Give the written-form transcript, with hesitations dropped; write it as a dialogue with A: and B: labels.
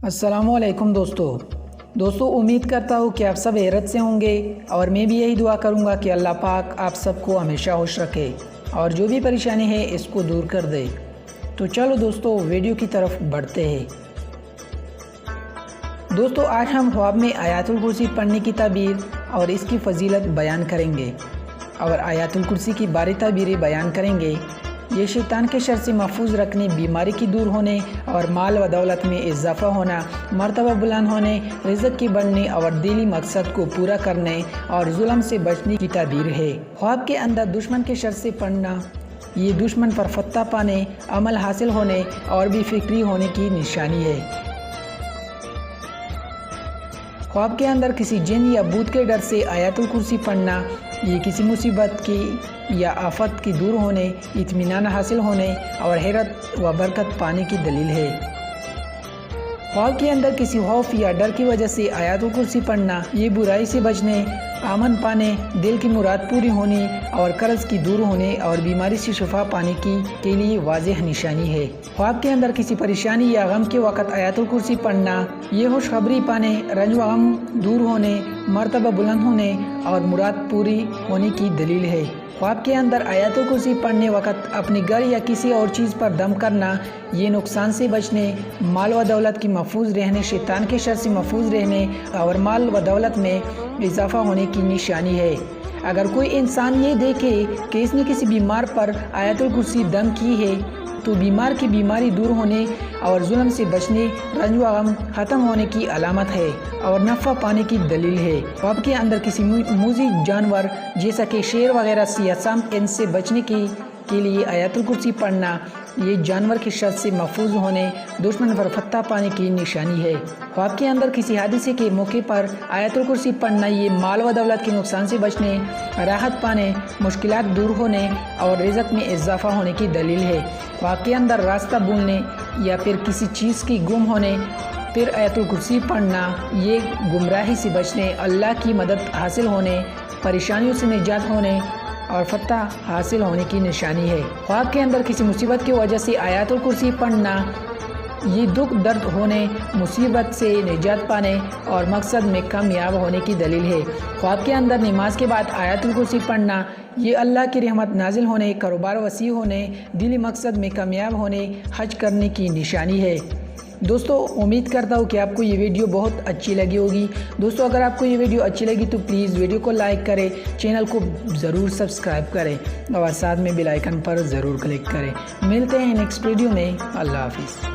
A: السلام علیکم دوستو امید کرتا ہوں کہ آپ سب خیریت سے ہوں گے اور میں بھی یہی دعا کروں گا کہ اللہ پاک آپ سب کو ہمیشہ خوش رکھے اور جو بھی پریشانی ہے اس کو دور کر دے۔ تو چلو دوستو ویڈیو کی طرف بڑھتے ہیں۔ دوستو آج ہم خواب میں آیات الکرسی پڑھنے کی تعبیر اور اس کی فضیلت بیان کریں گے اور آیات الکرسی کی باری تعبیریں بیان کریں گے۔ یہ شیطان کے شر سے محفوظ رکھنے، بیماری کی دور ہونے اور مال و دولت میں اضافہ ہونا، مرتبہ بلند ہونے، رزق کی بڑھنے اور دلی مقصد کو پورا کرنے اور ظلم سے بچنے کی تعبیر ہے۔ خواب کے اندر دشمن کے شر سے پڑھنا یہ دشمن پر فتح پانے، عمل حاصل ہونے اور بھی فکری ہونے کی نشانی ہے۔ خواب کے اندر کسی جن یا بھوت کے ڈر سے آیات الکرسی پڑھنا یہ کسی مصیبت کی یا آفت کی دور ہونے، اطمینان حاصل ہونے اور حیرت و برکت پانے کی دلیل ہے۔ خواب کے اندر کسی خوف یا ڈر کی وجہ سے آیات الکرسی پڑھنا یہ برائی سے بچنے، امن پانے، دل کی مراد پوری ہونے اور قرض کی دور ہونے اور بیماری سے شفا پانے کے لیے واضح نشانی ہے۔ خواب کے اندر کسی پریشانی یا غم کے وقت آیات الکرسی پڑھنا یہ خوشخبری پانے، رنج و غم دور ہونے، مرتبہ بلند ہونے اور مراد پوری ہونے کی دلیل ہے۔ خواب کے اندر آیات الکرسی پڑھنے وقت اپنے گھر یا کسی اور چیز پر دم کرنا یہ نقصان سے بچنے، مال و دولت کی محفوظ رہنے، شیطان کے شر سے محفوظ رہنے اور مال و دولت میں اضافہ ہونے کی نشانی ہے۔ اگر کوئی انسان یہ دیکھے کہ اس نے کسی بیمار پر آیات الکرسی دم کی ہے تو بیمار کی بیماری دور ہونے اور ظلم سے بچنے، رنج و غم ختم ہونے کی علامت ہے اور نفع پانے کی دلیل ہے۔ خواب کے اندر کسی موذی جانور جیسا کہ شیر وغیرہ یا سام ان سے بچنے کے لیے آیات الکرسی پڑھنا یہ جانور کی شر سے محفوظ ہونے، دشمن پر فتح پانے کی نشانی ہے۔ خواب کے اندر کسی حادثے کے موقع پر آیات الکرسی پڑھنا یہ مال و دولت کے نقصان سے بچنے، راحت پانے، مشکلات دور ہونے اور رزق میں اضافہ ہونے کی دلیل ہے۔ خواب کے اندر راستہ بھولنے یا پھر کسی چیز کی گم ہونے پھر آیات الکرسی پڑھنا یہ گمراہی سے بچنے، اللہ کی مدد حاصل ہونے، پریشانیوں سے نجات ہونے اور فتح حاصل ہونے کی نشانی ہے۔ خواب کے اندر کسی مصیبت کی وجہ سے آیات الکرسی پڑھنا یہ دکھ درد ہونے، مصیبت سے نجات پانے اور مقصد میں کامیاب ہونے کی دلیل ہے۔ خواب کے اندر نماز کے بعد آیات الکرسی پڑھنا یہ اللہ کی رحمت نازل ہونے، کاروبار وسیع ہونے، دلی مقصد میں کامیاب ہونے، حج کرنے کی نشانی ہے۔ دوستو امید کرتا ہوں کہ آپ کو یہ ویڈیو بہت اچھی لگی ہوگی۔ دوستو اگر آپ کو یہ ویڈیو اچھی لگی تو پلیز ویڈیو کو لائک کریں، چینل کو ضرور سبسکرائب کریں اور ساتھ میں بیل آئیکن پر ضرور کلک کریں۔ ملتے ہیں نیکسٹ ویڈیو میں۔ اللہ حافظ۔